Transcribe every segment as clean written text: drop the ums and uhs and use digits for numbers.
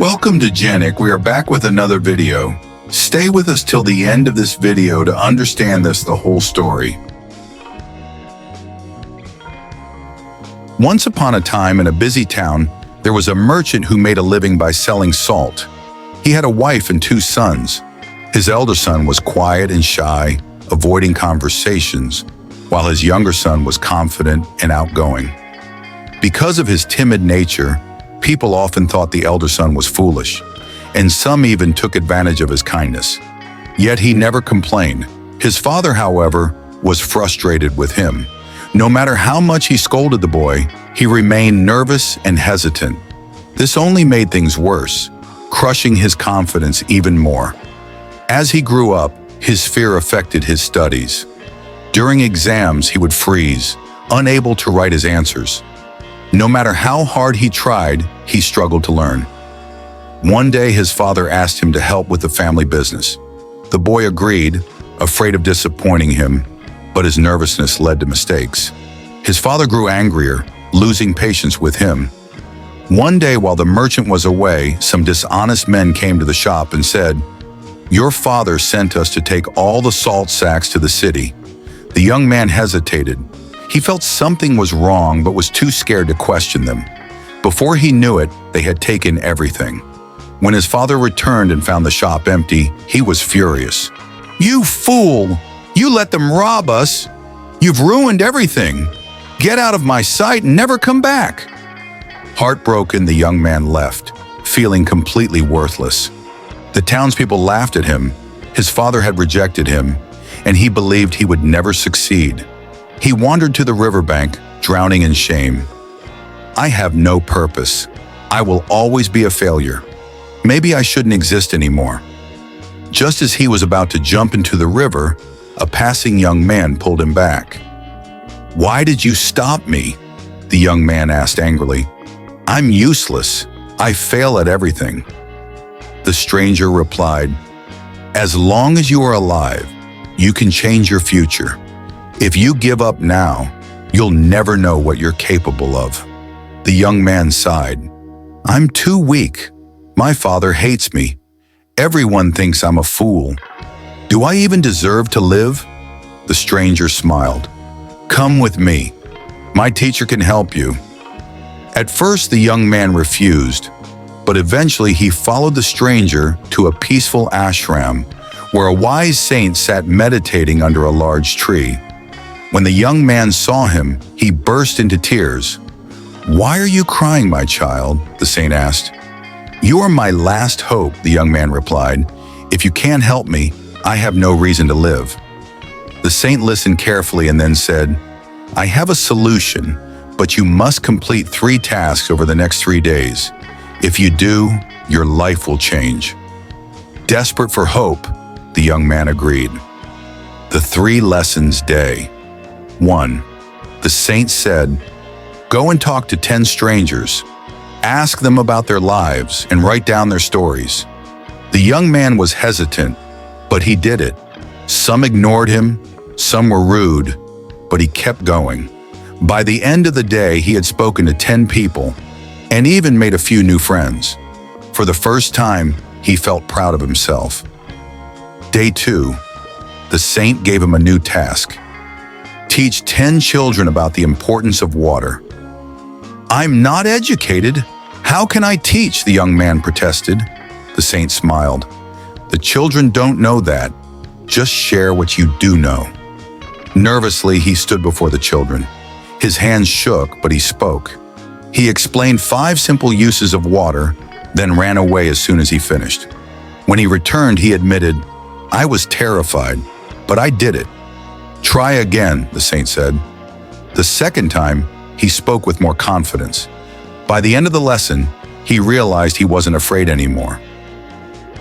Welcome to Genic. We are back with another video. Stay with us till the end of this video to understand the whole story. Once upon a time in a busy town, there was a merchant who made a living by selling salt. He had a wife and 2 sons. His elder son was quiet and shy, avoiding conversations, while his younger son was confident and outgoing. Because of his timid nature, people often thought the elder son was foolish, and some even took advantage of his kindness. Yet he never complained. His father, however, was frustrated with him. No matter how much he scolded the boy, he remained nervous and hesitant. This only made things worse, crushing his confidence even more. As he grew up, his fear affected his studies. During exams, he would freeze, unable to write his answers. No matter how hard he tried, he struggled to learn. One day, his father asked him to help with the family business. The boy agreed, afraid of disappointing him, but his nervousness led to mistakes. His father grew angrier, losing patience with him. One day, while the merchant was away, some dishonest men came to the shop and said, "Your father sent us to take all the salt sacks to the city." The young man hesitated. He felt something was wrong but was too scared to question them. Before he knew it, they had taken everything. When his father returned and found the shop empty, he was furious. "You fool! You let them rob us! You've ruined everything! Get out of my sight and never come back!" Heartbroken, the young man left, feeling completely worthless. The townspeople laughed at him. His father had rejected him, and he believed he would never succeed. He wandered to the riverbank, drowning in shame. "I have no purpose. I will always be a failure. Maybe I shouldn't exist anymore." Just as he was about to jump into the river, a passing young man pulled him back. "Why did you stop me?" the young man asked angrily. "I'm useless. I fail at everything." The stranger replied, "As long as you are alive, you can change your future. If you give up now, you'll never know what you're capable of." The young man sighed. "I'm too weak. My father hates me. Everyone thinks I'm a fool. Do I even deserve to live?" The stranger smiled. "Come with me. My teacher can help you." At first, the young man refused, but eventually he followed the stranger to a peaceful ashram where a wise saint sat meditating under a large tree. When the young man saw him, he burst into tears. "Why are you crying, my child?" the saint asked. "You are my last hope," the young man replied. "If you can't help me, I have no reason to live." The saint listened carefully and then said, "I have a solution, but you must complete 3 tasks over the next 3 days. If you do, your life will change." Desperate for hope, the young man agreed. The 3 lessons day. 1. The saint said, "Go and talk to 10 strangers. Ask them about their lives and write down their stories." The young man was hesitant, but he did it. Some ignored him, some were rude, but he kept going. By the end of the day, he had spoken to 10 people and even made a few new friends. For the first time, he felt proud of himself. Day 2. The saint gave him a new task. Teach 10 children about the importance of water. "I'm not educated. How can I teach?" the young man protested. The saint smiled. "The children don't know that. Just share what you do know." Nervously, he stood before the children. His hands shook, but he spoke. He explained 5 simple uses of water, then ran away as soon as he finished. When he returned, he admitted, "I was terrified, but I did it." "Try again," the saint said. The second time, he spoke with more confidence. By the end of the lesson, he realized he wasn't afraid anymore.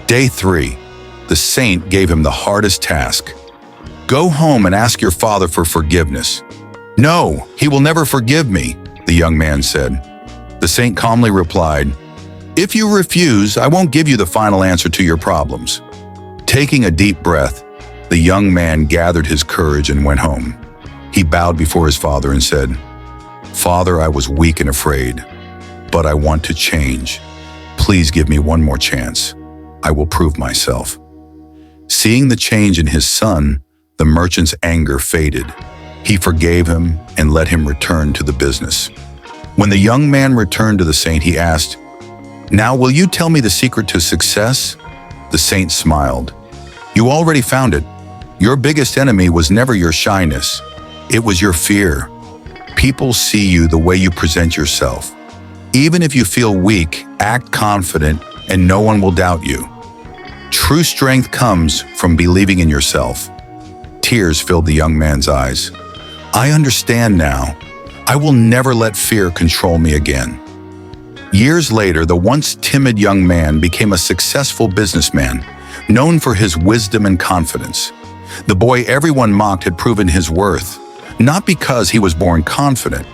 Day 3. The saint gave him the hardest task. "Go home and ask your father for forgiveness." "No, he will never forgive me," the young man said. The saint calmly replied, "If you refuse, I won't give you the final answer to your problems." Taking a deep breath, the young man gathered his courage and went home. He bowed before his father and said, "Father, I was weak and afraid, but I want to change. Please give me one more chance. I will prove myself. Seeing the change in his son, the merchant's anger faded. He forgave him and let him return to the business. When the young man returned to the saint, he asked, "Now will you tell me the secret to success?" The saint smiled. "You already found it. Your biggest enemy was never your shyness. It was your fear. People see you the way you present yourself. Even if you feel weak, act confident, and no one will doubt you. True strength comes from believing in yourself." Tears filled the young man's eyes. "I understand now. I will never let fear control me again." Years later, the once timid young man became a successful businessman, known for his wisdom and confidence. The boy everyone mocked had proven his worth, not because he was born confident,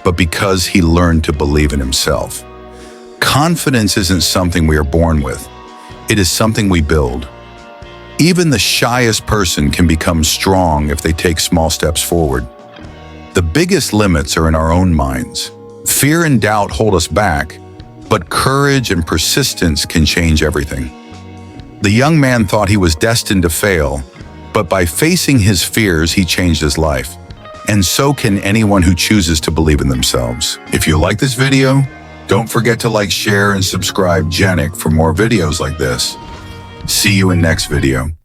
but because he learned to believe in himself. Confidence isn't something we are born with. It is something we build. Even the shyest person can become strong if they take small steps forward. The biggest limits are in our own minds. Fear and doubt hold us back, but courage and persistence can change everything. The young man thought he was destined to fail, but by facing his fears, he changed his life. And so can anyone who chooses to believe in themselves. If you like this video, don't forget to like, share, and subscribe Genic for more videos like this. See you in next video.